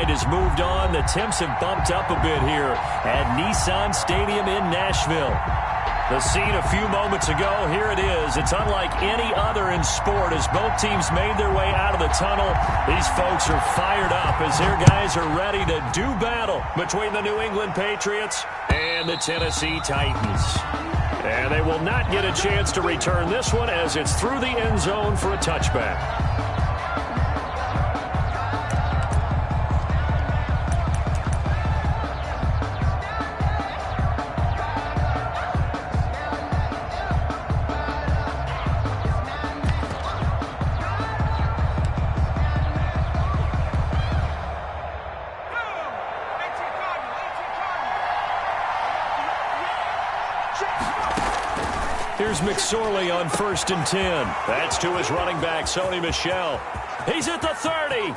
tide has moved on. The temps have bumped up a bit here at Nissan Stadium in Nashville. The scene a few moments ago, here it is. It's unlike any other in sport as both teams made their way out of the tunnel. These folks are fired up as their guys are ready to do battle between the New England Patriots and the Tennessee Titans. And they will not get a chance to return this one as it's through the end zone for a touchback. Here's McSorley on 1st and 10. That's to his running back, Sony Michel. He's at the 30,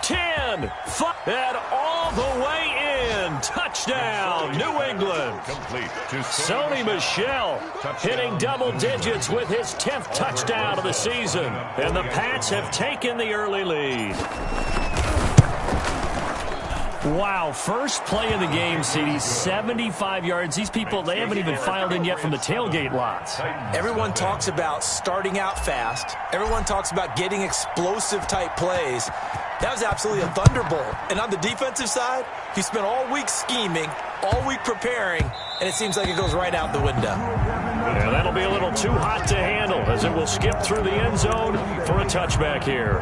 10, 5, and all the way in. Touchdown, New England. Sony Michel hitting double digits with his 10th touchdown of the season. And the Pats have taken the early lead. Wow, first play of the game, CD, 75 yards. These people, they haven't even filed in yet from the tailgate lots. Everyone talks about starting out fast. Everyone talks about getting explosive-type plays. That was absolutely a thunderbolt. And on the defensive side, he spent all week scheming, all week preparing, and it seems like it goes right out the window. Yeah, that'll be a little too hot to handle as it will skip through the end zone for a touchback here.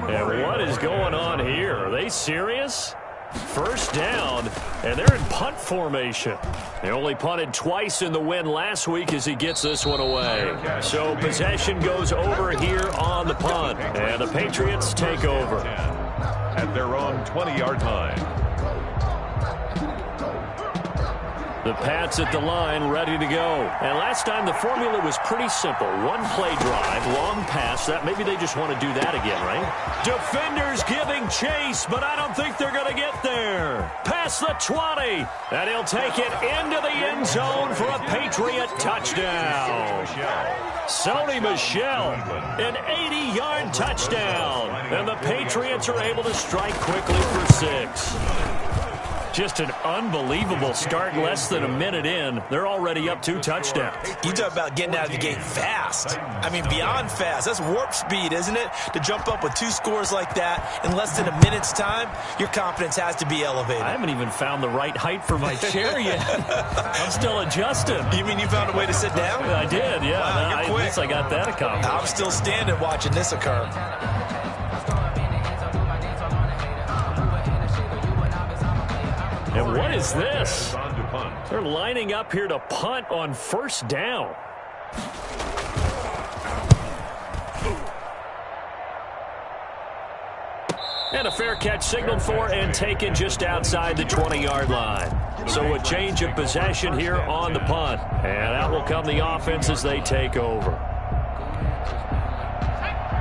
And what is going on here? Are they serious? First down, and they're in punt formation. They only punted twice in the win last week as he gets this one away. So possession goes over here on the punt, and the Patriots take over. At their own 20-yard line. The Pats at the line, ready to go. And last time the formula was pretty simple. One play drive, long pass. That maybe they just want to do that again, right? Defenders giving chase, but I don't think they're going to get there. Past the 20, and he'll take it into the end zone for a Patriot touchdown. Sony Michel, an 80-yard touchdown. And the Patriots are able to strike quickly for 6. Just an unbelievable start. Less than a minute in, they're already up 2 touchdowns. You talk about getting out of the gate fast. I mean, beyond fast. That's warp speed, isn't it? To jump up with 2 scores like that in less than a minute's time, your confidence has to be elevated. I haven't even found the right height for my chair yet. I'm still adjusting. You mean you found a way to sit down? I did, yeah. Wow, you're quick. At least I got that accomplished. I'm still standing watching this occur. And what is this? They're lining up here to punt on first down. And a fair catch signaled for and taken just outside the 20-yard line. So a change of possession here on the punt. And out will come the offense as they take over.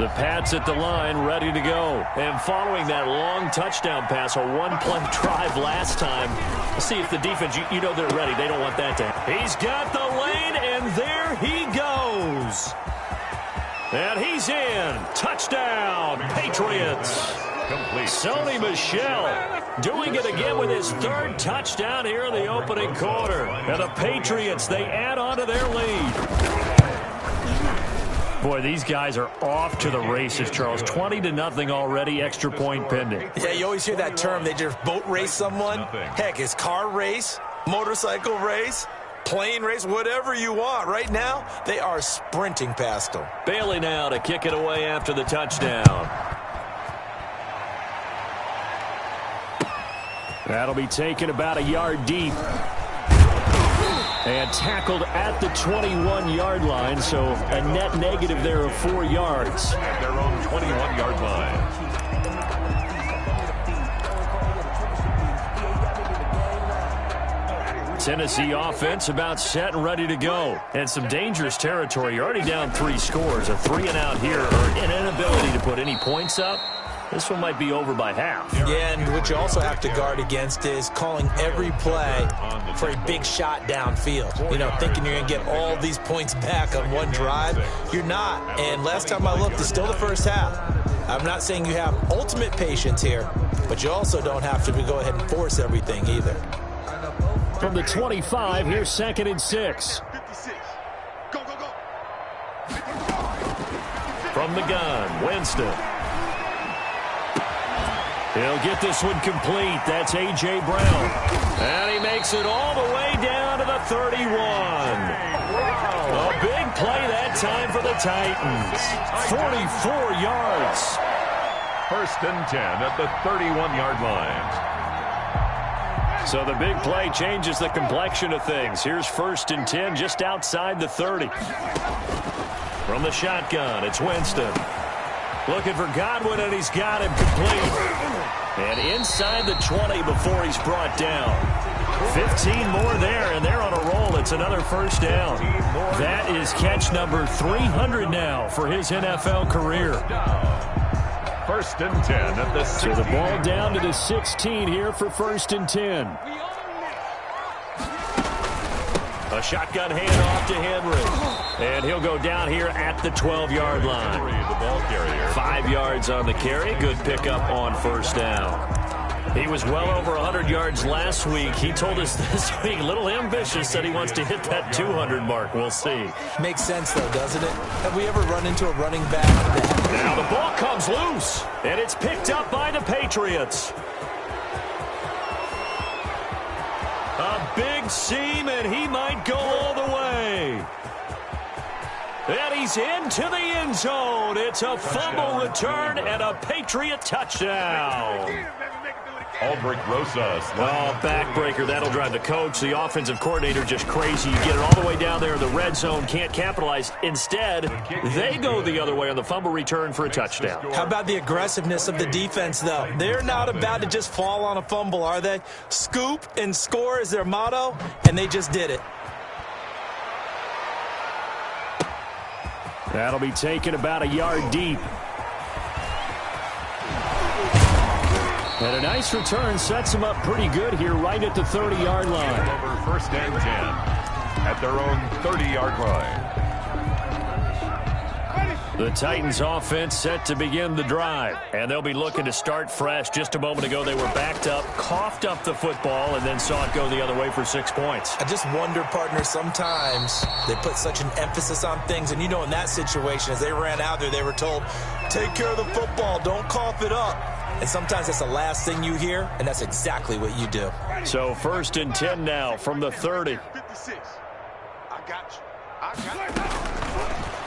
The Pats at the line, ready to go. And following that long touchdown pass, a one-play drive last time. Let's see if the defense, you know they're ready. They don't want that to happen. He's got the lane, and there he goes. And he's in. Touchdown, Patriots. Complete. Sony Michel doing it again with his 3rd touchdown here in the opening quarter. And the Patriots, they add on to their lead. Boy, these guys are off to the races, Charles. 20-0 already, extra point pending. Yeah, you always hear that term. They just boat race someone. Heck, it's car race, motorcycle race, plane race, whatever you want. Right now, they are sprinting past them. Bailey now to kick it away after the touchdown. That'll be taken about a yard deep. And tackled at the 21-yard line, so a net negative there of 4 yards. At their own 21-yard line. Tennessee offense about set and ready to go. And some dangerous territory. You're already down 3 scores. A 3-and-out here, or an inability to put any points up. This one might be over by half. Yeah, and what you also have to guard against is calling every play for a big shot downfield. You know, thinking you're going to get all these points back on one drive. You're not. And last time I looked, it's still the first half. I'm not saying you have ultimate patience here, but you also don't have to go ahead and force everything either. From the 25, here's 2nd and 6. From the gun, Winston. He'll get this one complete. That's A.J. Brown. And he makes it all the way down to the 31. A big play that time for the Titans. 44 yards. 1st and 10 at the 31-yard line. So the big play changes the complexion of things. Here's 1st and 10 just outside the 30. From the shotgun, it's Winston. Looking for Godwin, and he's got him complete. And inside the 20 before he's brought down. 15 more there, and they're on a roll. It's another 1st down. That is catch number 300 now for his NFL career. 1st and 10 at the 16. So the ball down to the 16 here for 1st and 10. A shotgun handoff to Henry. And he'll go down here at the 12-yard line. The ball carrier. 5 yards on the carry. Good pickup on 1st down. He was well over 100 yards last week. He told us this week, a little ambitious, said he wants to hit that 200 mark. We'll see. Makes sense, though, doesn't it? Have we ever run into a running back? Now the ball comes loose, and it's picked up by the Patriots. A big seam, and he might go all the way. And he's into the end zone. It's a fumble return and a Patriot touchdown. Aldrich Rosas. Oh, backbreaker. That'll drive the coach, the offensive coordinator, just crazy. You get it all the way down there in the red zone, can't capitalize. Instead, they go the other way on the fumble return for a touchdown. How about the aggressiveness of the defense, though? They're not about to just fall on a fumble, are they? Scoop and score is their motto, and they just did it. That'll be taken about a yard deep. And a nice return sets them up pretty good here right at the 30-yard line. Over 1st and 10 at their own 30-yard line. The Titans offense set to begin the drive. And they'll be looking to start fresh. Just a moment ago, they were backed up, coughed up the football, and then saw it go the other way for 6 points. I just wonder, partner, sometimes they put such an emphasis on things. And, you know, in that situation, as they ran out there, they were told, take care of the football, don't cough it up. And sometimes that's the last thing you hear, and that's exactly what you do. So 1st and 10 now from the 30. 56. I got you.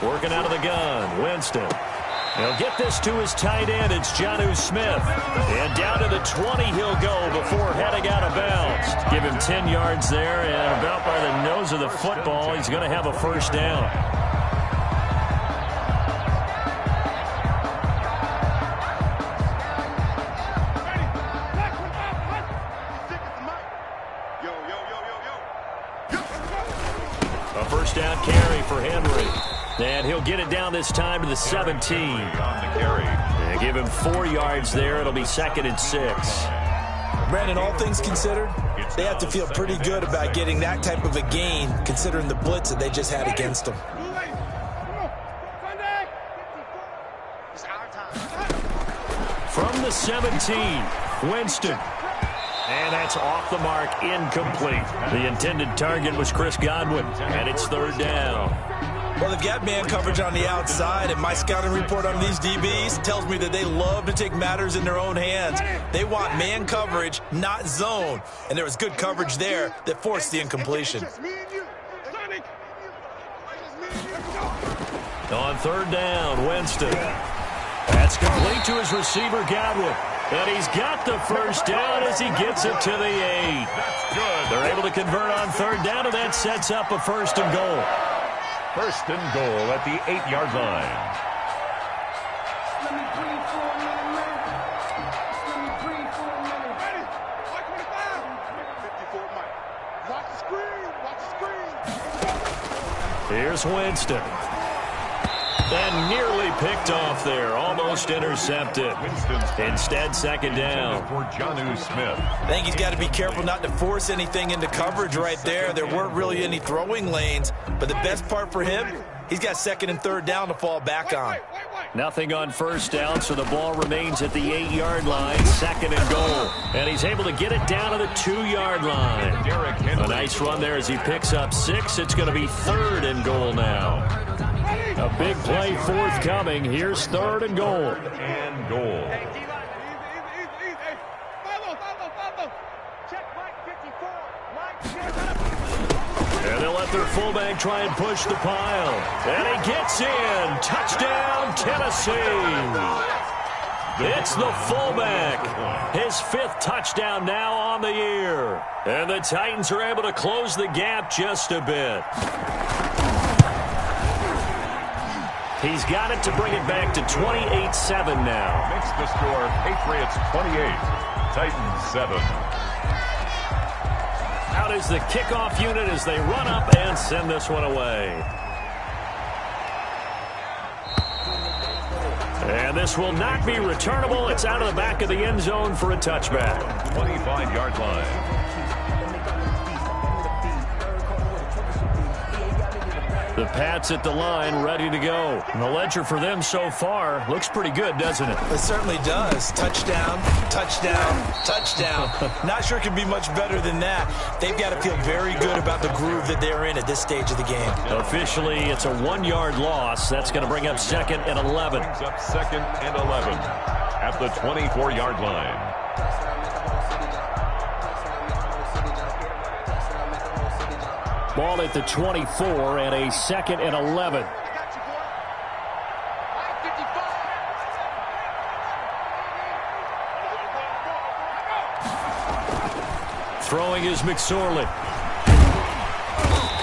Working out of the gun, Winston. He'll get this to his tight end. It's Jonnu Smith. And down to the 20 he'll go before heading out of bounds. Give him 10 yards there, and about by the nose of the football, he's going to have a 1st down. Down carry for Henry. And he'll get it down this time to the 17. On the carry. And give him 4 yards there. It'll be 2nd and 6. Brandon, all things considered, they have to feel pretty good about getting that type of a gain, considering the blitz that they just had against them. From the 17, Winston. And that's off the mark, incomplete. The intended target was Chris Godwin, and it's 3rd down. Well, they've got man coverage on the outside, and my scouting report on these DBs tells me that they love to take matters in their own hands. They want man coverage, not zone. And there was good coverage there that forced the incompletion. On 3rd down, Winston. That's complete to his receiver, Godwin. And he's got the 1st down as he gets it to the 8. That's good. They're able to convert on 3rd down, and that sets up a 1st and goal. 1st and goal at the 8-yard line. Here's Winston. And nearly picked off there. Almost intercepted. Instead, 2nd down. For Jonnu Smith. I think he's got to be careful not to force anything into coverage right there. There weren't really any throwing lanes. But the best part for him, he's got 2nd and 3rd down to fall back on. Nothing on first down, so the ball remains at the 8-yard line, 2nd and goal. And he's able to get it down to the 2-yard line. A nice run there as he picks up 6. It's going to be 3rd and goal now. A big play forthcoming. Here's 3rd and goal. And goal. And they'll let their fullback try and push the pile. And he gets in. Touchdown, Tennessee. It's the fullback. His 5th touchdown now on the year. And the Titans are able to close the gap just a bit. He's got it to bring it back to 28-7 now. Makes the score Patriots 28, Titans 7. Out is the kickoff unit as they run up and send this one away. And this will not be returnable. It's out of the back of the end zone for a touchback. 25-yard line. The Pats at the line, ready to go. And the ledger for them so far looks pretty good, doesn't it? It certainly does. Touchdown, touchdown, touchdown. Not sure it can be much better than that. They've got to feel very good about the groove that they're in at this stage of the game. Officially, it's a 1-yard loss. That's going to bring up 2nd and 11. Brings up 2nd and 11 at the 24-yard line. Ball at the 24 and a 2nd and 11. Throwing is McSorley.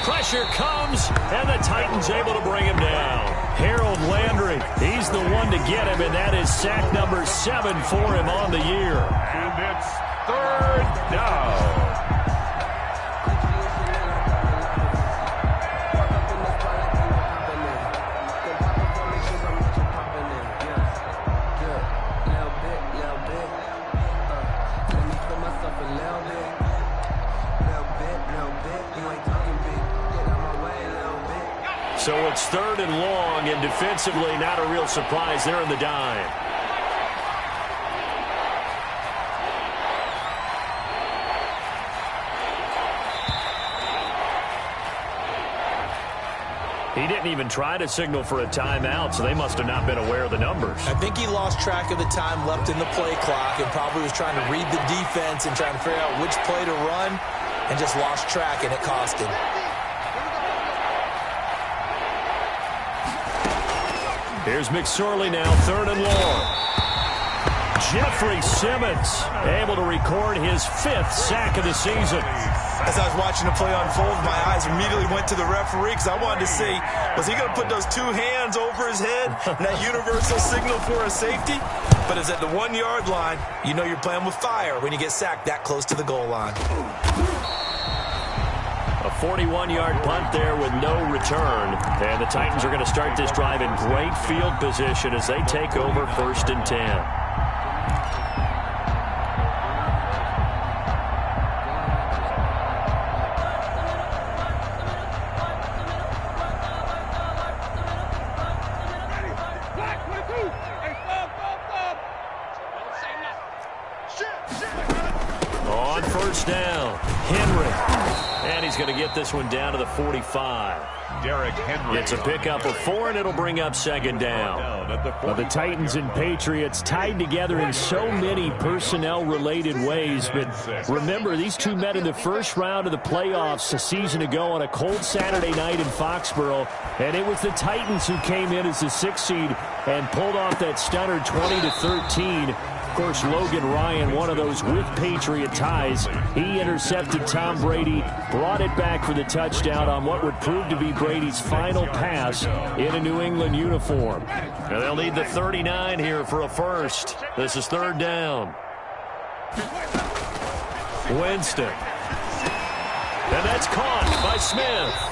Pressure comes, and the Titans able to bring him down. Harold Landry, he's the one to get him, and that is sack number 7 for him on the year. And it's 3rd down. So it's 3rd and long, and defensively not a real surprise there in the dime. He didn't even try to signal for a timeout, so they must have not been aware of the numbers. I think he lost track of the time left in the play clock and probably was trying to read the defense and trying to figure out which play to run and just lost track, and it cost him. Here's McSorley now, 3rd and long. Jeffrey Simmons able to record his 5th sack of the season. As I was watching the play unfold, my eyes immediately went to the referee because I wanted to see, was he going to put those 2 hands over his head and that universal signal for a safety? But it's at the 1-yard line. You know you're playing with fire when you get sacked that close to the goal line. A 41-yard punt there with no return. And the Titans are going to start this drive in great field position as they take over 1st and 10. On 1st down, Henry. And he's going to get this one down to the 45. Derrick Henry. It's a pickup of 4, and it'll bring up 2nd down. Well, the Titans and Patriots tied together in so many personnel-related ways. But remember, these two met in the first round of the playoffs a season ago on a cold Saturday night in Foxborough. And it was the Titans who came in as the 6th seed and pulled off that stunner 20-13. Of course, Logan Ryan, one of those with Patriot ties. He intercepted Tom Brady, brought it back for the touchdown on what would prove to be Brady's final pass in a New England uniform. And they'll need the 39 here for a first. This is 3rd down. Winston. And that's caught by Smith.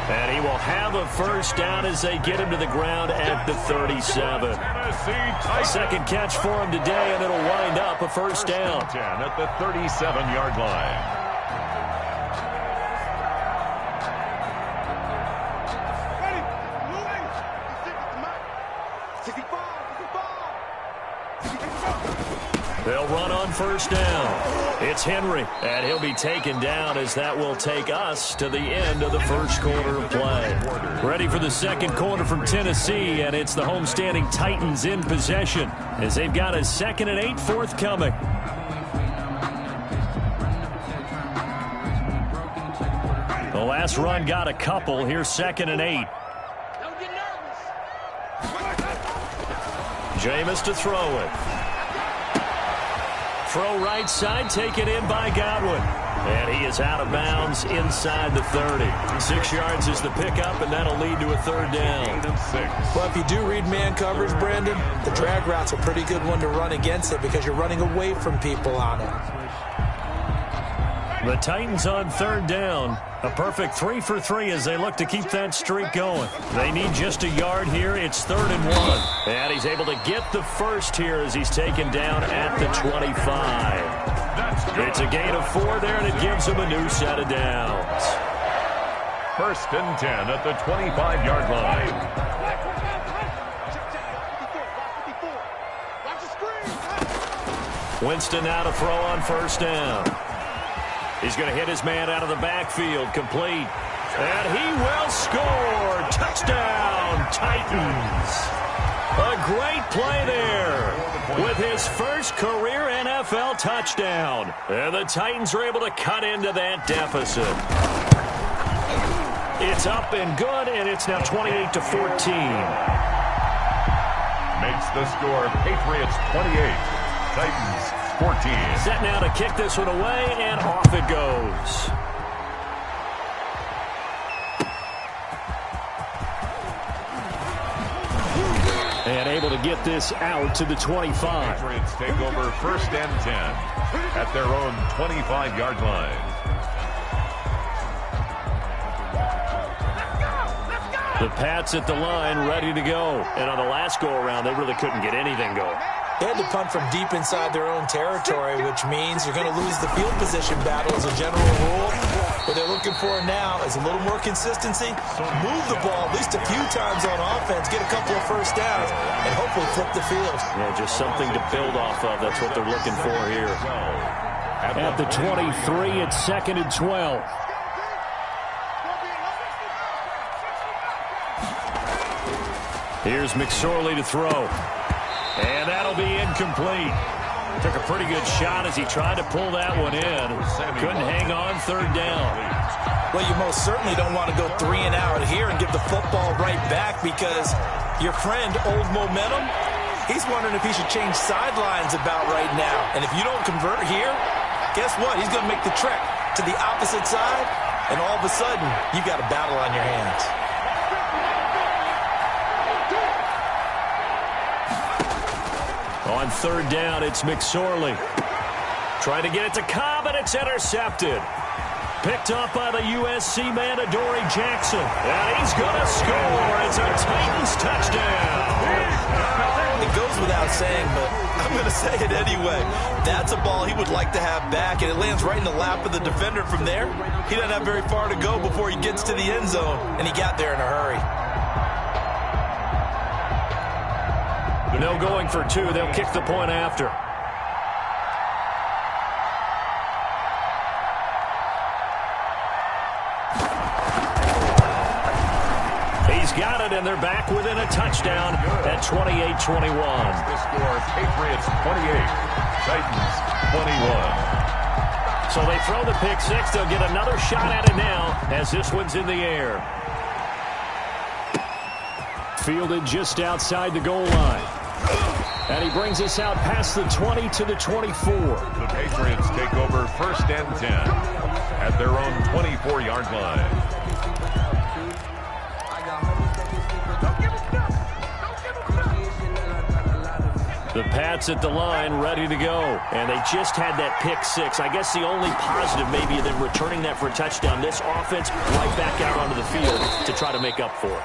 And he will have a first down as they get him to the ground at the 37. Second catch for him today, and it'll wind up a first down. At the 37-yard line. They'll run on first down. It's Henry, and he'll be taken down as that will take us to the end of the first quarter of play. Ready for the second quarter from Tennessee, and it's the homestanding Titans in possession as they've got a 2nd and 8 forthcoming. The last run got a couple. Here's 2nd and 8. Jameis to throw it. Throw right side, taken in by Godwin. And he is out of bounds inside the 30. 6 yards is the pickup, and that'll lead to a 3rd down. Well, if you do read man coverage, Brandon, the drag route's a pretty good one to run against it because you're running away from people on it. The Titans on 3rd down. A perfect 3 for 3 as they look to keep that streak going. They need just a yard here. It's 3rd and 1. And he's able to get the first here as he's taken down at the 25. It's a gain of 4 there, and it gives him a new set of downs. 1st and 10 at the 25-yard line. Winston now to throw on first down. He's going to hit his man out of the backfield, complete. And he will score. Touchdown, Titans. A great play there with his first career NFL touchdown. And the Titans are able to cut into that deficit. It's up and good, and it's now 28-14. Makes the score Patriots 28, Titans 14. Set now to kick this one away, and off it goes. And able to get this out to the 25. Patriots take over 1st and 10 at their own 25-yard line. The Pats at the line, ready to go. And on the last go-around, they really couldn't get anything going. They had to punt from deep inside their own territory, which means you're going to lose the field position battle as a general rule. What they're looking for now is a little more consistency, move the ball at least a few times on offense, get a couple of first downs, and hopefully flip the field. Yeah, just something to build off of. That's what they're looking for here. At the 23, it's 2nd and 12. Here's McSorley to throw. And that'll be incomplete. Took a pretty good shot as he tried to pull that one in. Couldn't hang on, 3rd down. Well, you most certainly don't want to go 3 and out here and give the football right back because your friend, Old Momentum, he's wondering if he should change sidelines about right now. And if you don't convert here, guess what? He's going to make the trek to the opposite side, and all of a sudden, you've got a battle on your hands. On 3rd down, it's McSorley. Trying to get it to Cobb, and it's intercepted. Picked up by the USC man, Adoree Jackson. And he's going to score. It's a Titans touchdown. It goes without saying, but I'm going to say it anyway. That's a ball he would like to have back, and it lands right in the lap of the defender from there. He doesn't have very far to go before he gets to the end zone, and he got there in a hurry. No going for 2. They'll kick the point after. He's got it, and they're back within a touchdown at 28-21. The score, Patriots 28, Titans 21. So they throw the pick 6. They'll get another shot at it now as this one's in the air. Fielded just outside the goal line. And he brings us out past the 20 to the 24. The Patriots take over 1st and 10 at their own 24-yard line. The Pats at the line, ready to go. And they just had that pick 6. I guess the only positive maybe of them returning that for a touchdown. This offense right back out onto the field to try to make up for it.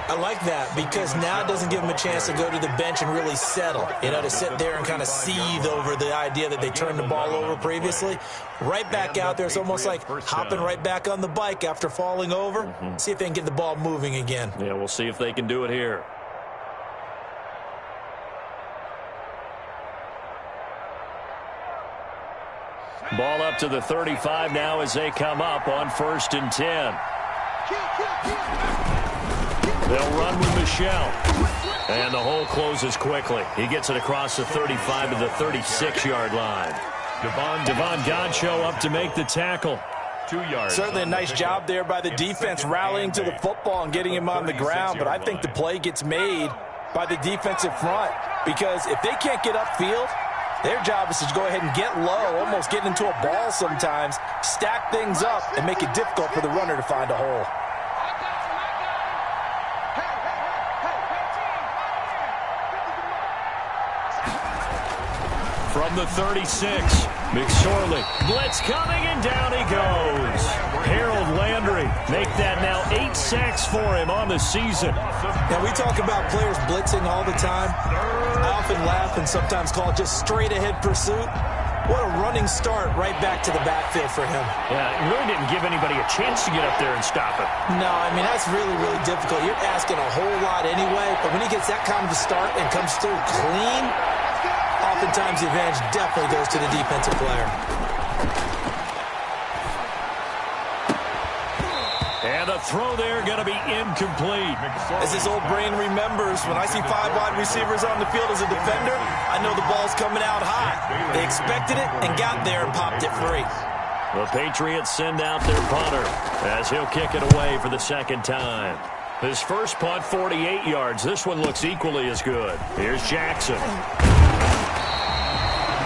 I like that because now it doesn't give them a chance to go to the bench and really settle. You know, to sit there and kind of seethe over the idea that they turned the ball over previously. Right back out there. It's almost like hopping right back on the bike after falling over. See if they can get the ball moving again. Yeah, we'll see if they can do it here. Ball up to the 35 now as they come up on 1st and 10. They'll run with Michelle. And the hole closes quickly. He gets it across the 35 to the 36-yard line. Devon Godchaux up to make the tackle. 2 yards. Certainly a nice job there by the defense rallying to the football and getting him on the ground, but I think the play gets made by the defensive front because if they can't get upfield, their job is to go ahead and get low, almost get into a ball sometimes, stack things up, and make it difficult for the runner to find a hole. From the 36, McSorley. Blitz coming, and down he goes. Harold Landry make that now 8 sacks for him on the season. Now, we talk about players blitzing all the time. I often laugh and sometimes call it just straight-ahead pursuit. What a running start right back to the backfield for him. Yeah, it really didn't give anybody a chance to get up there and stop it. No, I mean, that's really, really difficult. You're asking a whole lot anyway, but when he gets that kind of a start and comes through clean, oftentimes the advantage definitely goes to the defensive player. And the throw there going to be incomplete. As his old brain remembers, when I see 5 wide receivers on the field as a defender, I know the ball's coming out high. They expected it and got there and popped it free. The Patriots send out their punter as he'll kick it away for the second time. His first punt, 48 yards. This one looks equally as good. Here's Jackson.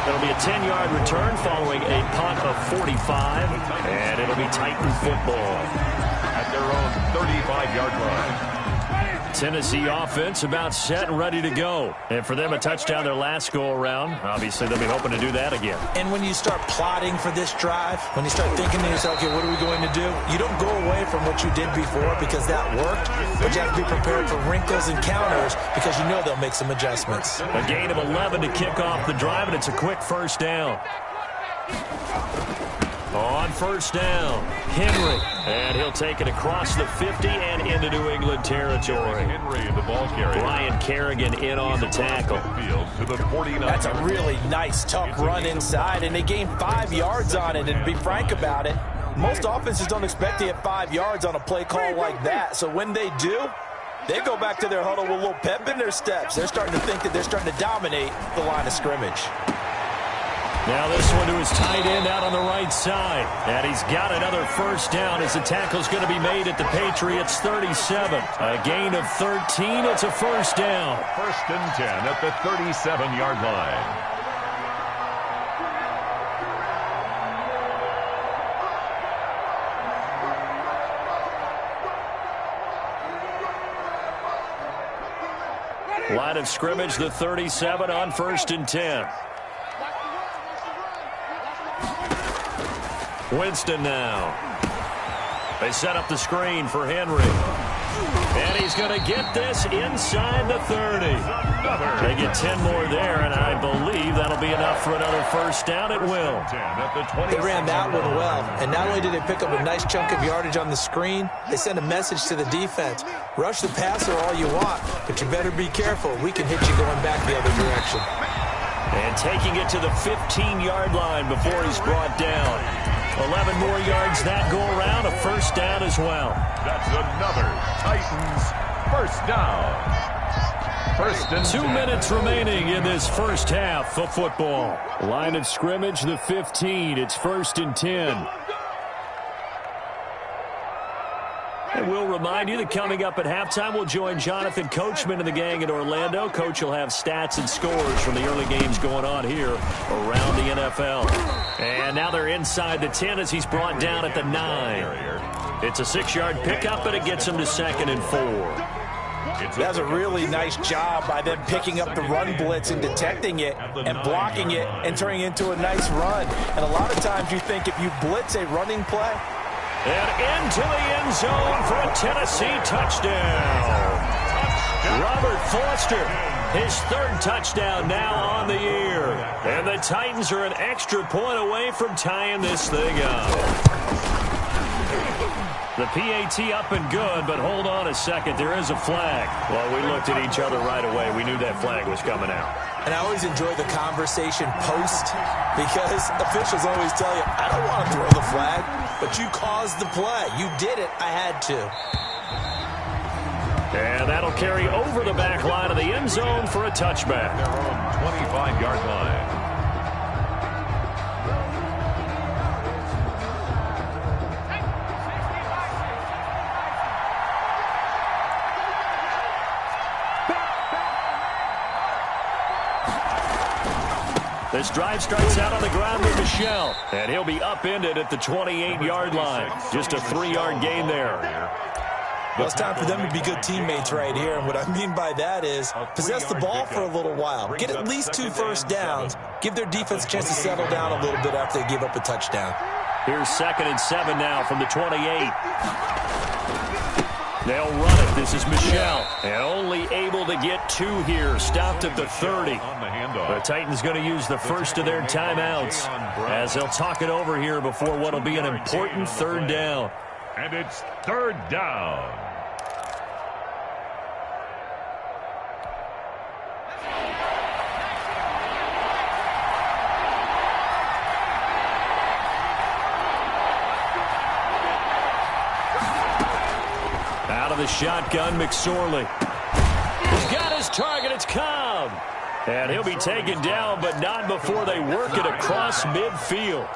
It'll be a 10-yard return following a punt of 45, and it'll be Titan football. At their own 35-yard line. Tennessee offense about set and ready to go. And for them, a touchdown their last go-around. Obviously, they'll be hoping to do that again. And when you start plotting for this drive, when you start thinking to yourself, okay, what are we going to do? You don't go away from what you did before because that worked, but you have to be prepared for wrinkles and counters because you know they'll make some adjustments. A gain of 11 to kick off the drive, and it's a quick first down. On first down, Henry, and he'll take it across the 50 and into New England territory. Henry, the ball carrier. Brian Kerrigan in on the tackle. To the 49. That's a really nice, tough run inside, and they gained 5 yards on it. And to be frank about it, most offenses don't expect to get 5 yards on a play call like that. So when they do, they go back to their huddle with a little pep in their steps. They're starting to think that they're starting to dominate the line of scrimmage. Now this one to his tight end out on the right side. And he's got another first down as the tackle's going to be made at the Patriots' 37. A gain of 13. It's a first down. 1st and 10 at the 37-yard line. Line of scrimmage, the 37 on 1st and 10. Winston now. They set up the screen for Henry. And he's going to get this inside the 30. They get 10 more there, and I believe that'll be enough for another first down. It will. They ran that one well, and not only did they pick up a nice chunk of yardage on the screen, they sent a message to the defense. Rush the passer all you want, but you better be careful. We can hit you going back the other direction. And taking it to the 15-yard line before he's brought down. 11 more yards that go around, a first down as well. That's another Titans first down. 1st and 2 minutes remaining in this first half of football. Line of scrimmage, the 15. It's 1st and 10. And we'll remind you that coming up at halftime, we'll join Jonathan Coachman and the gang in Orlando. Coach will have stats and scores from the early games going on here around the NFL. And now they're inside the 10 as he's brought down at the 9. It's a 6-yard pickup, but it gets him to 2nd and 4. That's a really nice job by them picking up the run blitz and detecting it and blocking it and turning it into a nice run. And a lot of times you think if you blitz a running play, and into the end zone for a Tennessee touchdown. Robert Foster, his 3rd touchdown now on the year. And the Titans are an extra point away from tying this thing up. The PAT up and good, but hold on a second. There is a flag. Well, we looked at each other right away. We knew that flag was coming out. And I always enjoy the conversation post because officials always tell you, I don't want to throw the flag, but you caused the play. You did it. I had to. And that'll carry over the back line of the end zone for a touchback. Their own 25-yard line. This drive starts out on the ground with Michel, and he'll be upended at the 28-yard line. Just a 3-yard gain there. Well, it's time for them to be good teammates right here, and what I mean by that is possess the ball for a little while. Get at least 2 first downs. Give their defense a chance to settle down a little bit after they give up a touchdown. Here's 2nd and 7 now from the 28. They'll run it. This is Michel. And only able to get 2 here. Stopped at the 30. The Titans going to use the first of their timeouts as they'll talk it over here before what will be an important 3rd down. And it's 3rd down. Out of the shotgun, McSorley. He's got his target. It's Cobb. And he'll be taken down, but not before they work it across midfield.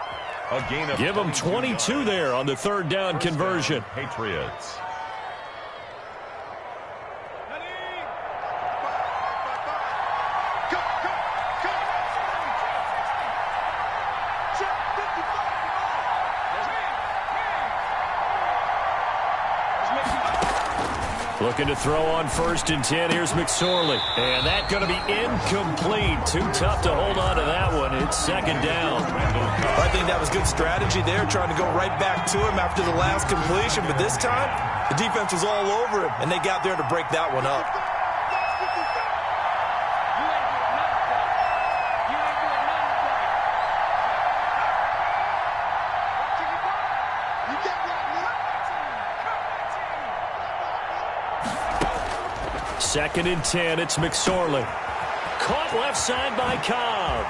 Give them 22 there on the 3rd down conversion. Patriots. Looking to throw on 1st and 10. Here's McSorley. And that's going to be incomplete. Too tough to hold on to that one. It's 2nd down. I think that was good strategy there, trying to go right back to him after the last completion. But this time, the defense was all over him, and they got there to break that one up. Second and 10, it's McSorley. Caught left side by Cobb.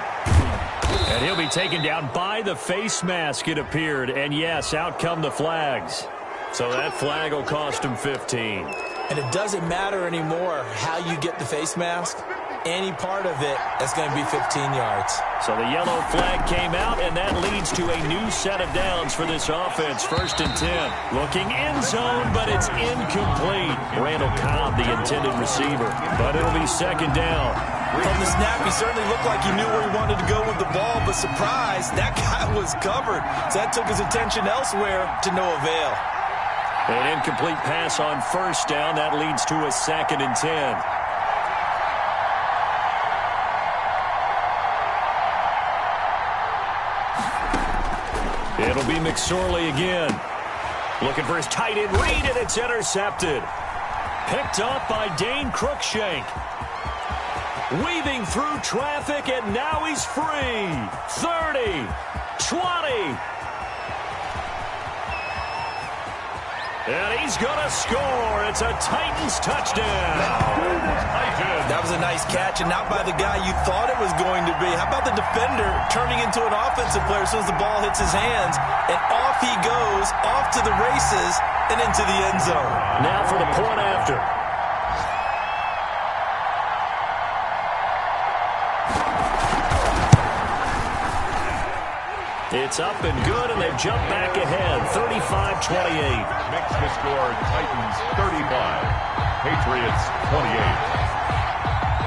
And he'll be taken down by the face mask, it appeared. And yes, out come the flags. So that flag will cost him 15. And it doesn't matter anymore how you get the face mask. Any part of it, that's going to be 15 yards. So the yellow flag came out, and that leads to a new set of downs for this offense. 1st and 10. Looking end zone, but it's incomplete. Randall Cobb, the intended receiver. But it'll be 2nd down. From the snap, he certainly looked like he knew where he wanted to go with the ball, but surprise, that guy was covered. So that took his attention elsewhere to no avail. An incomplete pass on 1st down. That leads to a 2nd and 10. It'll be McSorley again. Looking for his tight end read, and it's intercepted. Picked up by Dane Cruikshank. Weaving through traffic, and now he's free. 30, 20. And he's going to score. It's a Titans touchdown. That was a nice catch, and not by the guy you thought it was going to be. How about the defender turning into an offensive player as soon as the ball hits his hands, and off he goes, off to the races, and into the end zone. Now for the point after. It's up and good, and they've jumped back ahead, 35-28. Makes the score Titans 35, Patriots 28.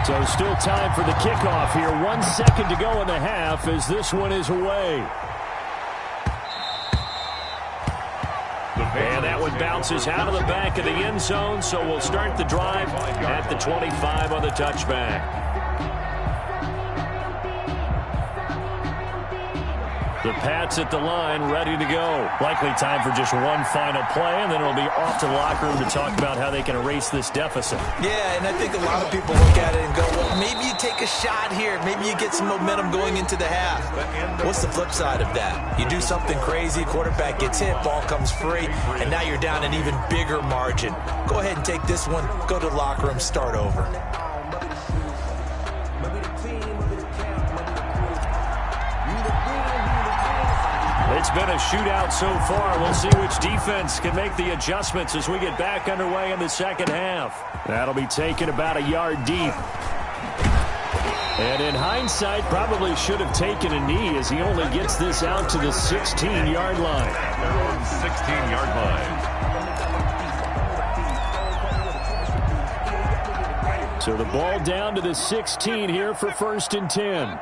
So still time for the kickoff here. 1 second to go in the half as this one is away. And that one bounces out of the back of the end zone, so we'll start the drive at the 25 on the touchback. The Pats at the line, ready to go. Likely time for just one final play, and then it'll be off to the locker room to talk about how they can erase this deficit. Yeah, and I think a lot of people look at it and go, well, maybe you take a shot here. Maybe you get some momentum going into the half. What's the flip side of that? You do something crazy, quarterback gets hit, ball comes free, and now you're down an even bigger margin. Go ahead and take this one, go to the locker room, start over. It's been a shootout so far. We'll see which defense can make the adjustments as we get back underway in the second half. That'll be taken about a yard deep. And in hindsight, probably should have taken a knee as he only gets this out to the 16-yard line. Their own 16-yard line. So the ball down to the 16 here for 1st and 10.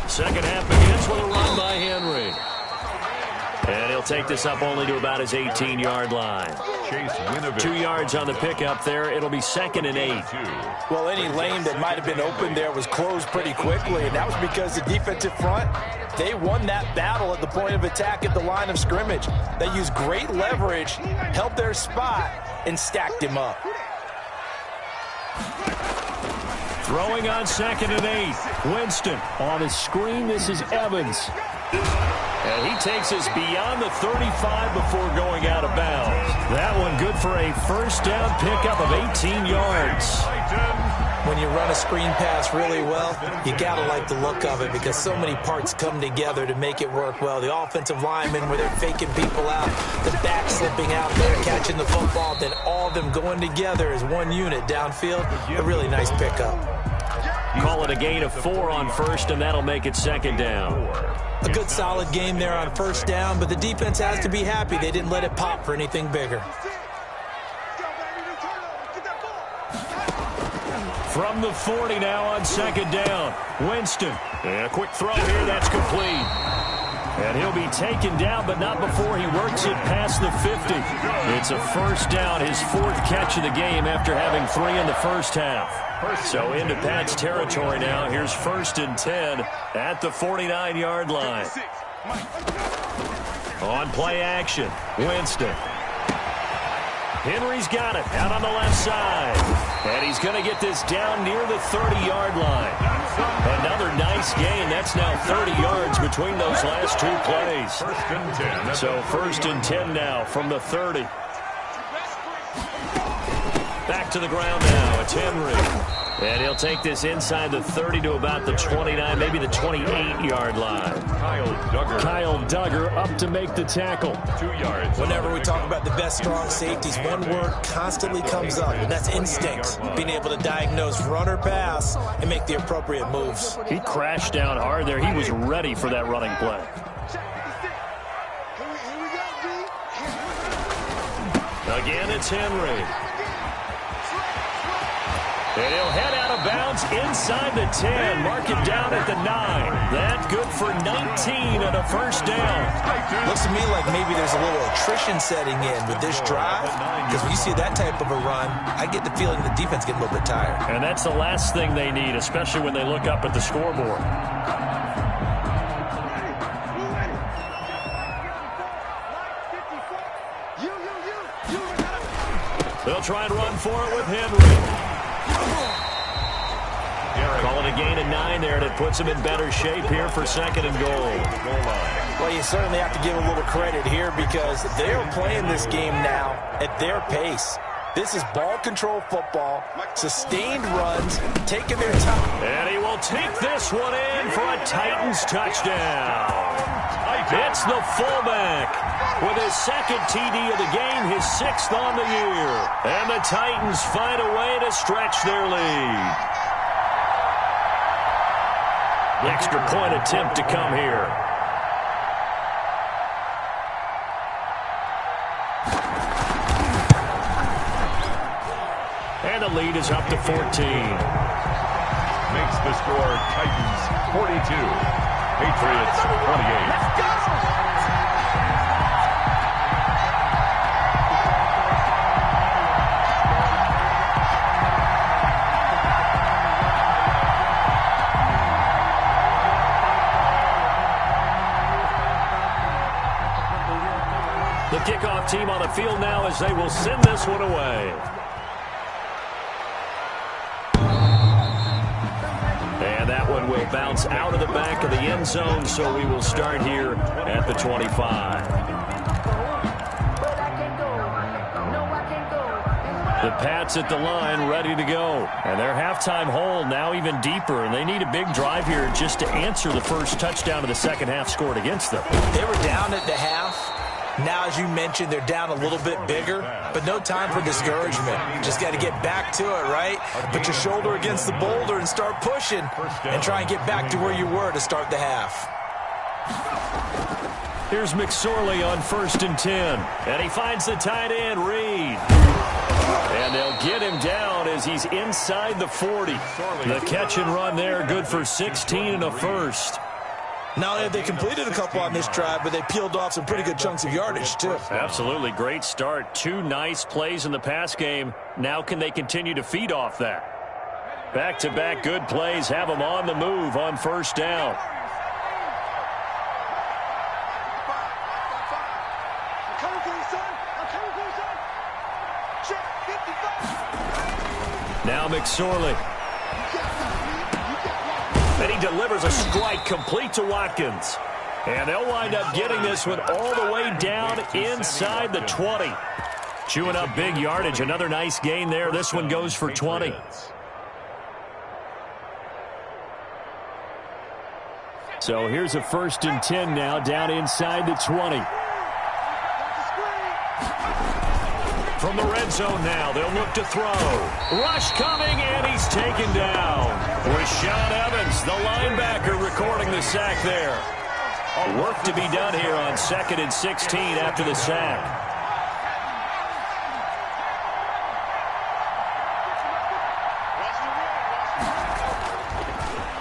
Second half begins with a run by Henry. And he'll take this up only to about his 18-yard line. 2 yards on the pickup there. It'll be 2nd and 8. Well, any lane that might have been open there was closed pretty quickly, and that was because the defensive front, they won that battle at the point of attack at the line of scrimmage. They used great leverage, held their spot, and stacked him up. Throwing on 2nd and 8. Winston on his screen. This is Evans. And he takes us beyond the 35 before going out of bounds. That one good for a first down pickup of 18 yards. When you run a screen pass really well, you got to like the look of it because so many parts come together to make it work well. The offensive linemen where they're faking people out, the back slipping out there, catching the football, then all of them going together as one unit downfield. A really nice pickup. Call it a gain of 4 on first, and that'll make it 2nd down. A good solid game there on first down, but the defense has to be happy they didn't let it pop for anything bigger. From the 40 now on 2nd down. Winston. And a quick throw here. That's complete. And he'll be taken down, but not before he works it past the 50. It's a first down, his 4th catch of the game after having 3 in the first half. So into Pat's territory now. Here's 1st and 10 at the 49-yard line. On play action, Winston. Henry's got it out on the left side. And he's going to get this down near the 30-yard line. Another nice gain. That's now 30 yards between those last 2 plays. 1st and 10. So 1st and 10 now from the 30. Back to the ground now. It's Henry. And he'll take this inside the 30 to about the 29, maybe the 28-yard line. Kyle Duggar up to make the tackle. 2 yards. Whenever we talk about the best strong safeties, one word constantly comes up, and that's instinct. Being able to diagnose run or pass and make the appropriate moves. He crashed down hard there. He was ready for that running play. Again, it's Henry. And he'll head out of bounds inside the 10. Mark it down at the 9. That good for 19 and a first down. Looks to me like maybe there's a little attrition setting in with this drive. Because when you see that type of a run, I get the feeling the defense get a little bit tired. And that's the last thing they need, especially when they look up at the scoreboard. They'll try and run for it with Henry. Call it a gain of 9 there, and it puts him in better shape here for 2nd and goal. Well, you certainly have to give a little credit here because they're playing this game now at their pace. This is ball control football, sustained runs, taking their time. And he will take this one in for a Titans touchdown. It's the fullback with his 2nd TD of the game, his 6th on the year. And the Titans find a way to stretch their lead. Extra point attempt to come here. And the lead is up to 14. Makes the score Titans 42, Patriots 28. kickoff team on the field now as they will send this one away. And that one will bounce out of the back of the end zone, so we will start here at the 25. The Pats at the line, ready to go. And their halftime hole now even deeper, and they need a big drive here just to answer the first touchdown of the second half scored against them. They were down at the half. Now, as you mentioned, they're down a little bit bigger, but no time for discouragement. Just got to get back to it, right? Put your shoulder against the boulder and start pushing and try and get back to where you were to start the half. Here's McSorley on 1st and 10. And he finds the tight end, Reed. And they'll get him down as he's inside the 40. The catch and run there, good for 16 and a first. Not only have they completed a couple on this drive, but they peeled off some pretty good chunks of yardage, too. Absolutely. Great start. 2 nice plays in the pass game. Now can they continue to feed off that? Back-to-back good plays have them on the move on 1st down. Now McSorley. And he delivers a strike complete to Watkins. And they'll wind up getting this one all the way down inside the 20. Chewing up big yardage. Another nice gain there. This one goes for 20. So here's a 1st and 10 now down inside the 20. From the red zone now, they'll look to throw. Rush coming, and he's taken down. Rashaan Evans, the linebacker, recording the sack there. Work to be done here on 2nd and 16 after the sack.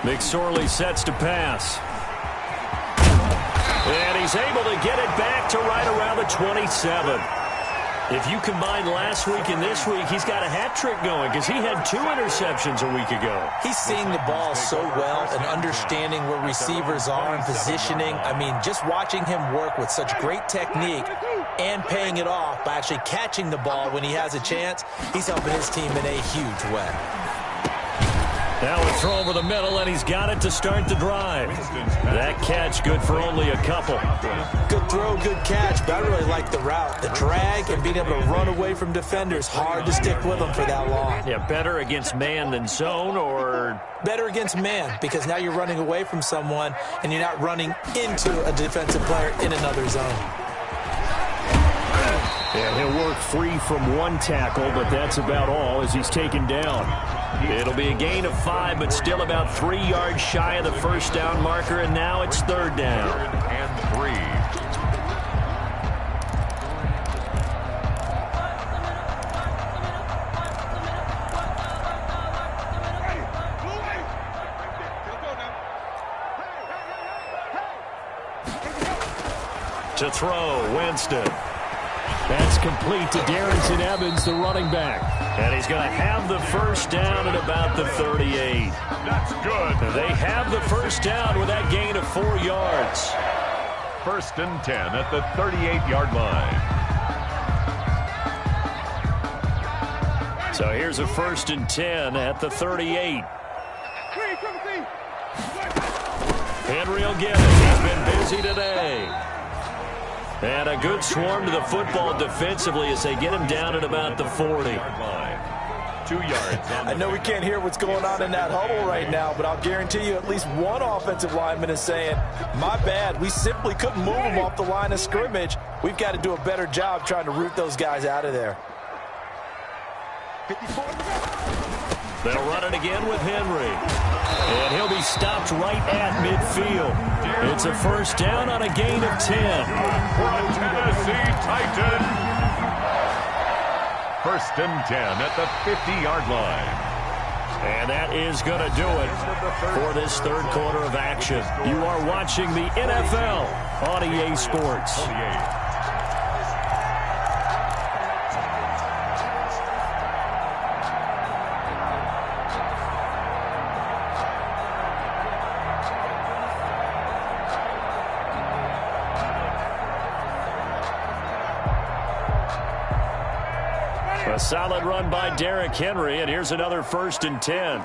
McSorley sets to pass. And he's able to get it back to right around the 27. If you combine last week and this week, he's got a hat trick going because he had 2 interceptions a week ago. He's seeing the ball so well and understanding where receivers are and positioning. I mean, just watching him work with such great technique and paying it off by actually catching the ball when he has a chance, he's helping his team in a huge way. Now a throw over the middle, and he's got it to start the drive. That catch good for only a couple. Good throw, good catch, but I really like the route. The drag and being able to run away from defenders, hard to stick with them for that long. Yeah, better against man than zone, or? Better against man, because now you're running away from someone, and you're not running into a defensive player in another zone. And he'll work free from 1 tackle, but that's about all as he's taken down. It'll be a gain of 5, but still about 3 yards shy of the 1st down marker, and now it's 3rd down. 3rd and 3. To throw, Winston. That's complete to Darrington Evans, the running back. And he's going to have the 1st down at about the 38. That's good. They have the 1st down with that gain of 4 yards. 1st and 10 at the 38-yard line. So here's a 1st and 10 at the 38. Henry will get it. He's been busy today. And a good swarm to the football defensively as they get him down at about the 40. 2 yards. I know we can't hear what's going on in that huddle right now, but I'll guarantee you at least one offensive lineman is saying, my bad, we simply couldn't move them off the line of scrimmage. We've got to do a better job trying to root those guys out of there. They'll run it again with Henry. And he'll be stopped right at midfield. It's a 1st down on a gain of 10. Tennessee Titans. 1st and 10 at the 50-yard line. And that is going to do it for this 3rd quarter of action. You are watching the NFL on EA Sports. A solid run by Derrick Henry, and here's another 1st and 10.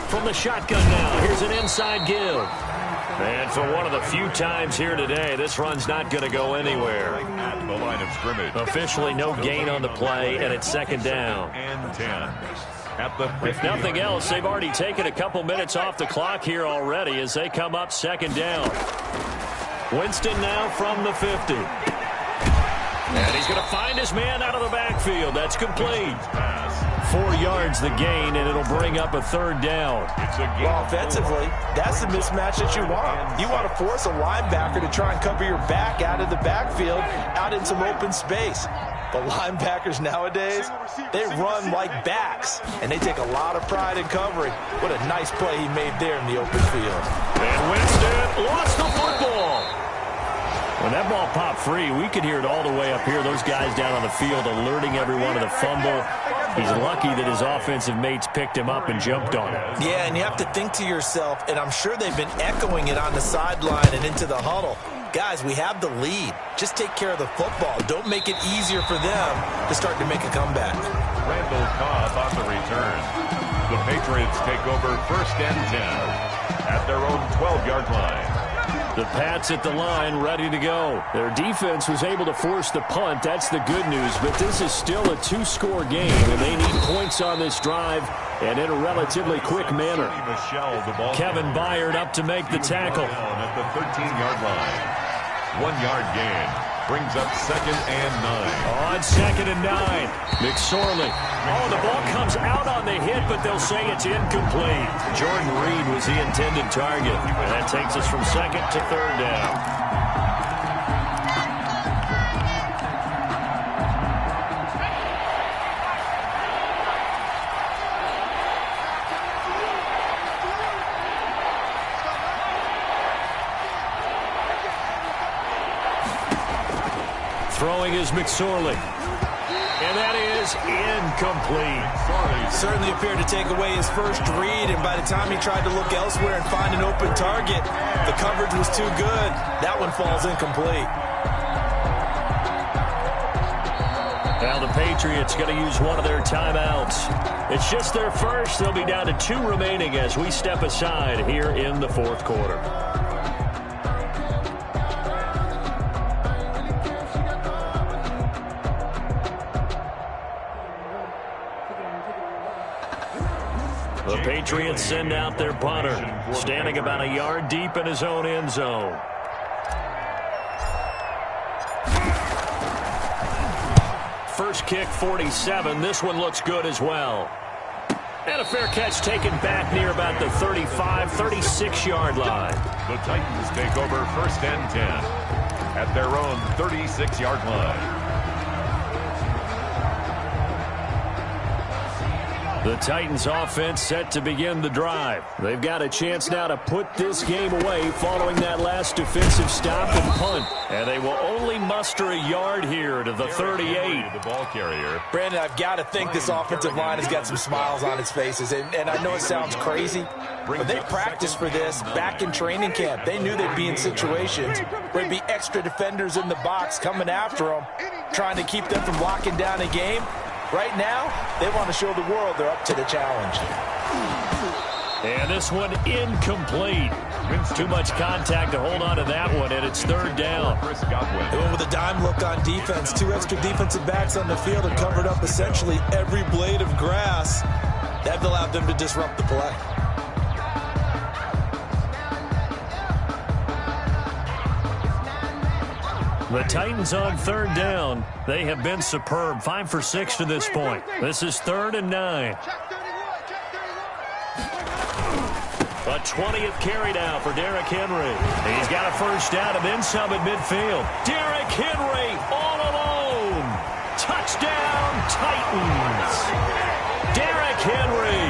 From the shotgun now, here's an inside give. And for one of the few times here today, this run's not going to go anywhere. At the line of scrimmage. Officially no gain on the play, and it's 2nd down. And 10. At the 50. If nothing else, they've already taken a couple minutes off the clock here already as they come up 2nd down. Winston now from the 50. And he's going to find his man out of the backfield. That's complete. 4 yards the gain, and it'll bring up a 3rd down. Well, offensively, that's the mismatch that you want. You want to force a linebacker to try and cover your back out of the backfield, out in some open space. But linebackers nowadays, they run like backs, and they take a lot of pride in covering. What a nice play he made there in the open field. And Winston lost the football. When that ball popped free, we could hear it all the way up here. Those guys down on the field alerting everyone of the fumble. He's lucky that his offensive mates picked him up and jumped on it. Yeah, and you have to think to yourself, and I'm sure they've been echoing it on the sideline and into the huddle. Guys, we have the lead. Just take care of the football. Don't make it easier for them to start to make a comeback. Randall Cobb on the return. The Patriots take over 1st and 10 at their own 12-yard line. The Pats at the line, ready to go. Their defense was able to force the punt. That's the good news. But this is still a 2-score game, and they need points on this drive and in a relatively quick manner. Kevin Byard up to make the tackle. At the 13-yard line. 1-yard gain. Brings up 2nd and 9. On 2nd and 9. McSorley. Oh, the ball comes out on the hit, but they'll say it's incomplete. Jordan Reed was the intended target. And that takes us from 2nd to 3rd down. Throwing is McSorley. And that is incomplete. Certainly appeared to take away his first read, and by the time he tried to look elsewhere and find an open target, the coverage was too good. That one falls incomplete. Now the Patriots going to use one of their timeouts. It's just their first. They'll be down to 2 remaining as we step aside here in the 4th quarter. The Patriots send out their punter, standing about a yard deep in his own end zone. First kick, 47. This one looks good as well. And a fair catch taken back near about the 35, 36-yard line. The Titans take over 1st and 10 at their own 36-yard line. The Titans offense set to begin the drive. They've got a chance now to put this game away following that last defensive stop and punt. And they will only muster a yard here to the 38. The ball carrier. Brandon, I've got to think this offensive line has got some smiles on its faces. And I know it sounds crazy, but they practiced for this back in training camp. They knew they'd be in situations where there'd be extra defenders in the box coming after them, trying to keep them from locking down a game. Right now, they want to show the world they're up to the challenge. And this one incomplete. Too much contact to hold on to that one, and it's 3rd down. They went with a dime look on defense. 2 extra defensive backs on the field and covered up essentially every blade of grass. That allowed them to disrupt the play. The Titans on 3rd down. They have been superb. 5 for 6 to this point. This is 3rd and 9. A 20th carry now for Derrick Henry. He's got a first down and then some at midfield. Derrick Henry all alone. Touchdown, Titans. Derrick Henry.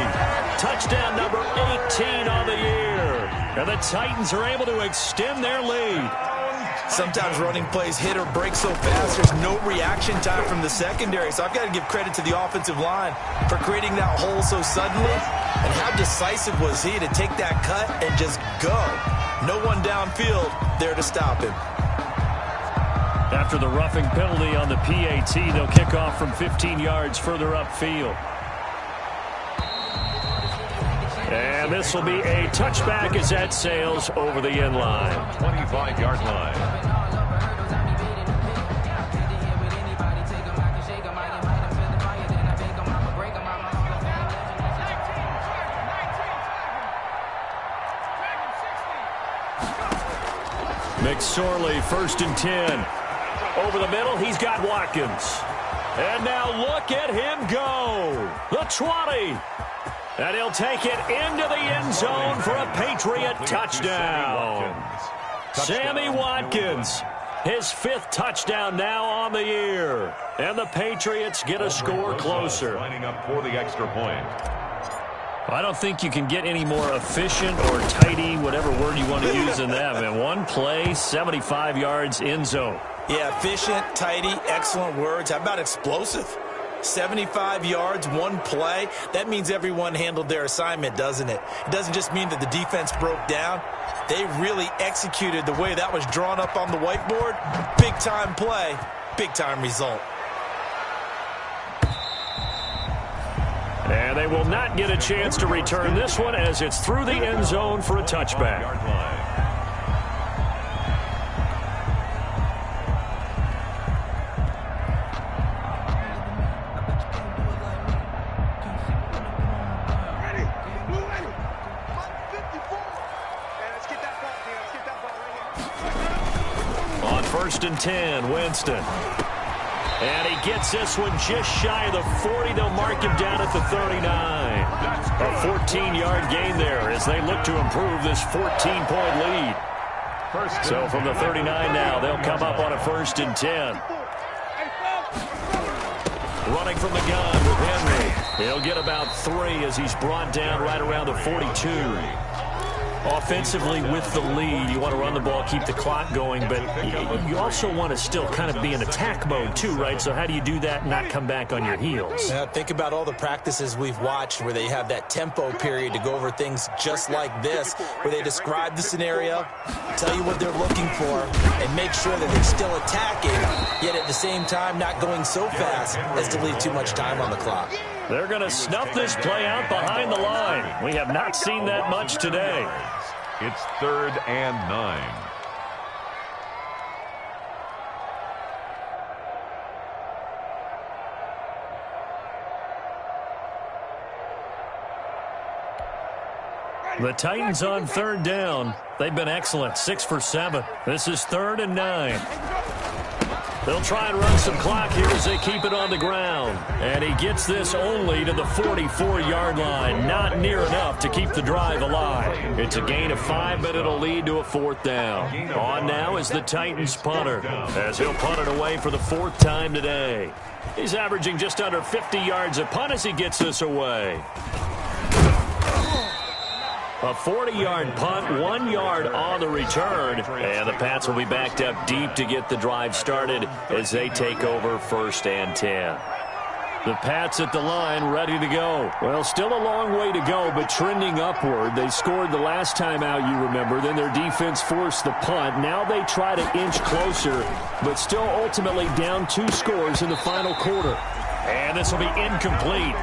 Touchdown number 18 on the year. And the Titans are able to extend their lead. Sometimes running plays hit or break so fast, there's no reaction time from the secondary. So I've got to give credit to the offensive line for creating that hole so suddenly. And how decisive was he to take that cut and just go? No one downfield there to stop him. Now After the roughing penalty on the PAT, they'll kick off from 15 yards further upfield. And this will be a touchback as that sails over the end line. 25-yard line. McSorley, 1st and 10. Over the middle, he's got Watkins. And now look at him go. The 20. And he'll take it into the end zone for a Patriot touchdown. Sammy Watkins, his 5th touchdown now on the year. And the Patriots get a score closer. Lining up for the extra point. I don't think you can get any more efficient or tidy, whatever word you want to use in that. Man, one play, 75 yards, end zone. Yeah, efficient, tidy, excellent words. How about explosive? 75 yards, one play. That means everyone handled their assignment, doesn't it? It doesn't just mean that the defense broke down. They really executed the way that was drawn up on the whiteboard. Big-time play, big-time result. And they will not get a chance to return this one as it's through the end zone for a touchback. On 1st and 10, Winston. And he gets this one just shy of the 40. They'll mark him down at the 39. A 14-yard gain there as they look to improve this 14-point lead. So from the 39 now, they'll come up on a 1st and 10. Running from the gun with Henry. He'll get about 3 as he's brought down right around the 42. Offensively with the lead, you want to run the ball, keep the clock going, but you also want to still kind of be in attack mode too, right? So how do you do that and not come back on your heels? Now, think about all the practices we've watched where they have that tempo period to go over things just like this, where they describe the scenario, tell you what they're looking for, and make sure that they're still attacking, yet at the same time not going so fast as to leave too much time on the clock. They're going to snuff this play out behind the line. We have not seen that much today. It's 3rd and 9. The Titans on 3rd down. They've been excellent, 6 for 7. This is 3rd and 9. They'll try and run some clock here as they keep it on the ground. And he gets this only to the 44-yard line. Not near enough to keep the drive alive. It's a gain of 5, but it'll lead to a 4th down. On now is the Titans punter, as he'll punt it away for the 4th time today. He's averaging just under 50 yards a punt as he gets this away. A 40-yard punt, 1 yard on the return. And the Pats will be backed up deep to get the drive started as they take over 1st and 10. The Pats at the line ready to go. Well, still a long way to go, but trending upward. They scored the last time out, you remember. Then their defense forced the punt. Now they try to inch closer, but still ultimately down 2 scores in the final quarter. And this will be incomplete.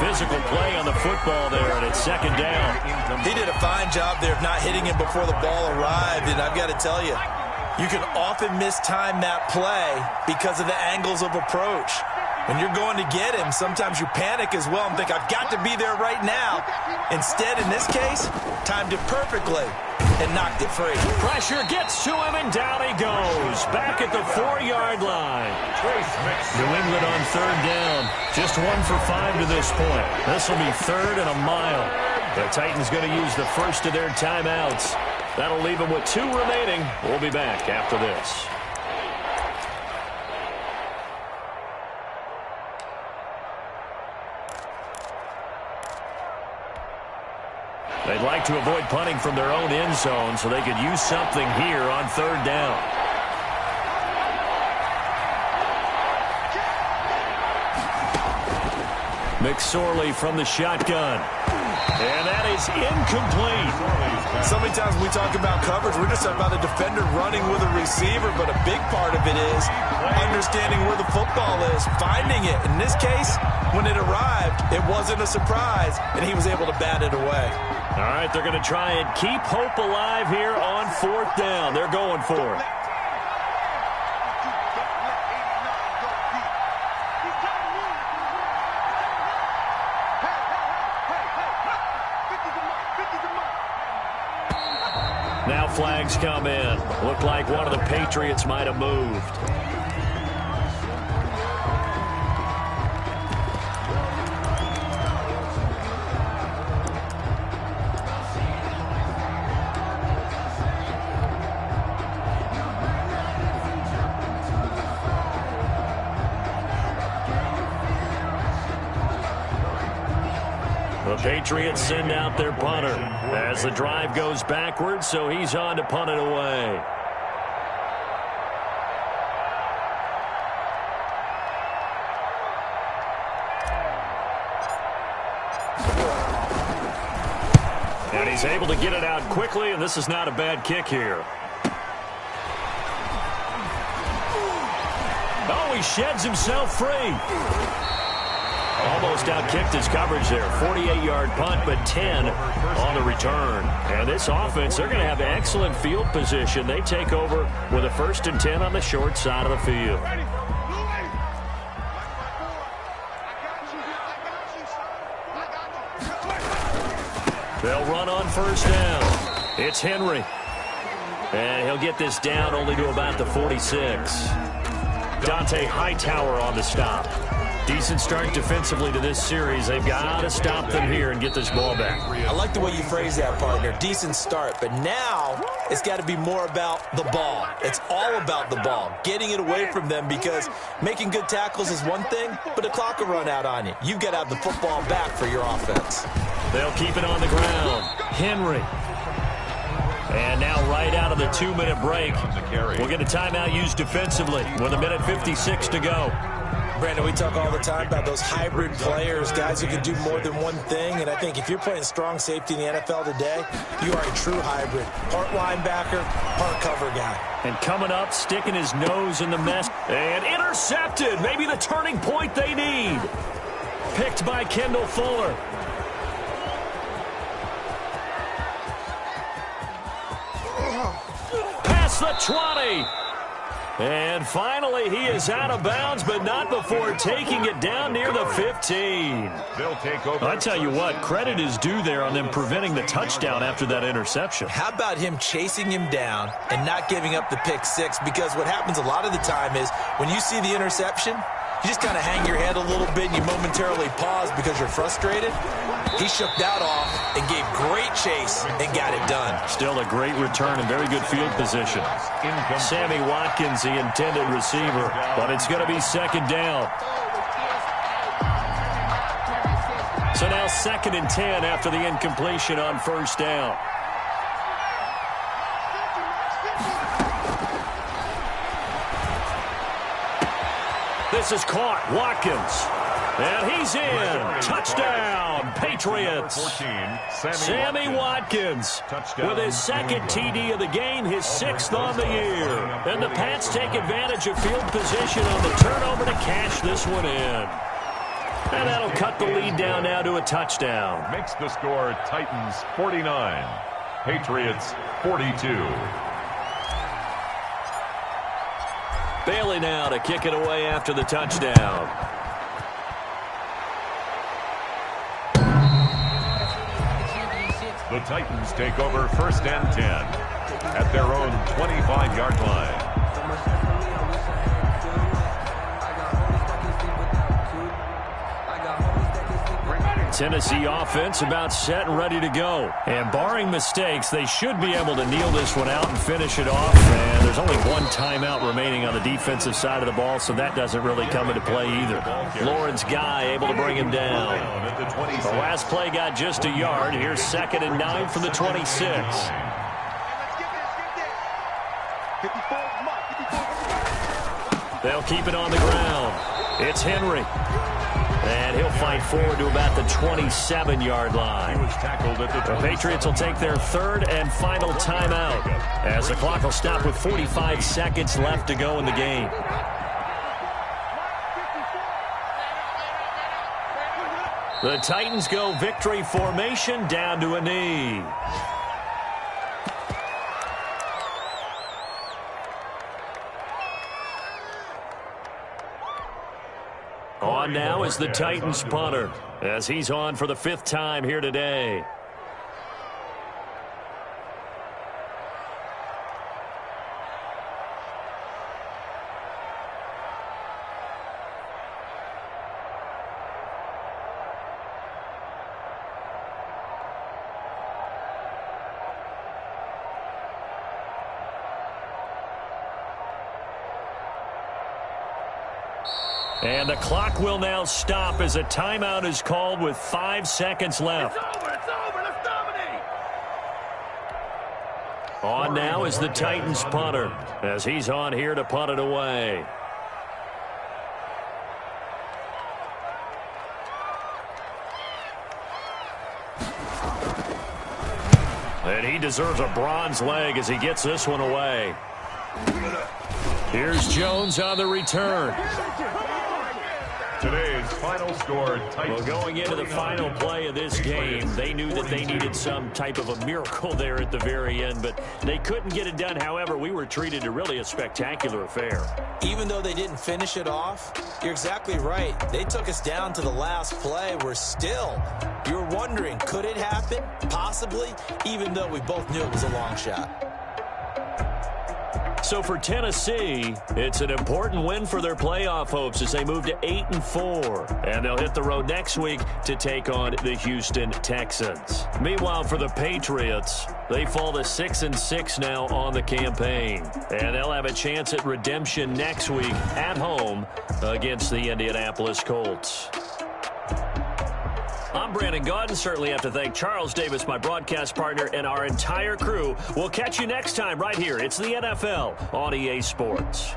Physical play on the football there, and it's 2nd down. He did a fine job there of not hitting him before the ball arrived, and I've got to tell you, you can often mistime that play because of the angles of approach. When you're going to get him, sometimes you panic as well and think, I've got to be there right now. Instead, in this case, timed it perfectly and knocked it free. Pressure gets to him, and down he goes. Back at the 4-yard line. New England on 3rd down. Just 1 for 5 to this point. This will be 3rd and a mile. The Titans going to use the first of their timeouts. That'll leave them with 2 remaining. We'll be back after this. They'd like to avoid punting from their own end zone so they could use something here on 3rd down. McSorley from the shotgun. And that is incomplete. So many times when we talk about coverage, we're just talking about a defender running with a receiver, but a big part of it is understanding where the football is, finding it. In this case, when it arrived, it wasn't a surprise, and he was able to bat it away. All right, they're going to try and keep hope alive here on 4th down. They're going for it. Now flags come in. Looked like one of the Patriots might have moved. The Patriots send out their punter as the drive goes backwards, so he's on to punt it away. And he's able to get it out quickly, and this is not a bad kick here. Oh, he sheds himself free. Almost outkicked his coverage there. 48-yard punt, but 10 on the return. And this offense, they're going to have excellent field position. They take over with a 1st and 10 on the short side of the field. They'll run on 1st down. It's Henry. And he'll get this down only to about the 46. Dante Hightower on the stop. Decent start defensively to this series. They've got to stop them here and get this ball back. I like the way you phrase that, partner. Decent start. But now it's got to be more about the ball. It's all about the ball. Getting it away from them, because making good tackles is one thing, but the clock will run out on you. You've got to have the football back for your offense. They'll keep it on the ground. Henry. And now right out of the 2-minute break, we'll get a timeout used defensively with 1:56 to go. Brandon, we talk all the time about those hybrid players, guys who can do more than one thing. And I think if you're playing strong safety in the NFL today, you are a true hybrid. Part linebacker, part cover guy. And coming up, sticking his nose in the mess. And intercepted. Maybe the turning point they need. Picked by Kendall Fuller. Past the 20. And finally, he is out of bounds, but not before taking it down near the 15. They'll take over. I tell you what, credit is due there on them preventing the touchdown after that interception. How about him chasing him down and not giving up the pick six? Because what happens a lot of the time is when you see the interception, you just kind of hang your head a little bit and you momentarily pause because you're frustrated. He shook that off and gave great chase and got it done. Still a great return and very good field position. Sammy Watkins, the intended receiver, but it's going to be 2nd down. So now 2nd and 10 after the incompletion on 1st down. This is caught. Watkins. And he's in. Touchdown, Patriots. 14, Sammy Watkins with his 2nd TD of the game, his 6th on the year. And the Pats take advantage of field position on the turnover to cash this one in. And that'll cut the lead down now to a touchdown. Makes the score Titans 49, Patriots 42. Bailey now to kick it away after the touchdown. The Titans take over 1st and 10 at their own 25-yard line. Tennessee offense about set and ready to go. And barring mistakes, they should be able to kneel this one out and finish it off. And there's only one timeout remaining on the defensive side of the ball, so that doesn't really come into play either. Lawrence Guy able to bring him down. The last play got just a yard. Here's 2nd and 9 from the 26. They'll keep it on the ground. It's Henry. And he'll fight forward to about the 27-yard line. He was tackled at the Patriots will take their third and final timeout as the clock will stop with 45 seconds left to go in the game. The Titans go victory formation down to a knee. On now is the Titans punter as he's on for the 5th time here today. And the clock will now stop as a timeout is called with 5 seconds left. It's over, let's dominate. On now is the Titans punter as he's on here to punt it away. And he deserves a bronze leg as he gets this one away. Here's Jones on the return. Today's final score, Well, Titans. going into the final play of this game, they knew that they needed some type of a miracle there at the very end, but they couldn't get it done. However, we were treated to really a spectacular affair. Even though they didn't finish it off, you're exactly right. They took us down to the last play. You're wondering, could it happen? Possibly, even though we both knew it was a long shot. So for Tennessee, it's an important win for their playoff hopes as they move to 8-4. And they'll hit the road next week to take on the Houston Texans. Meanwhile, for the Patriots, they fall to 6-6 now on the campaign. And they'll have a chance at redemption next week at home against the Indianapolis Colts. I'm Brandon Gaudin. Certainly have to thank Charles Davis, my broadcast partner, and our entire crew. We'll catch you next time right here. It's the NFL on EA Sports.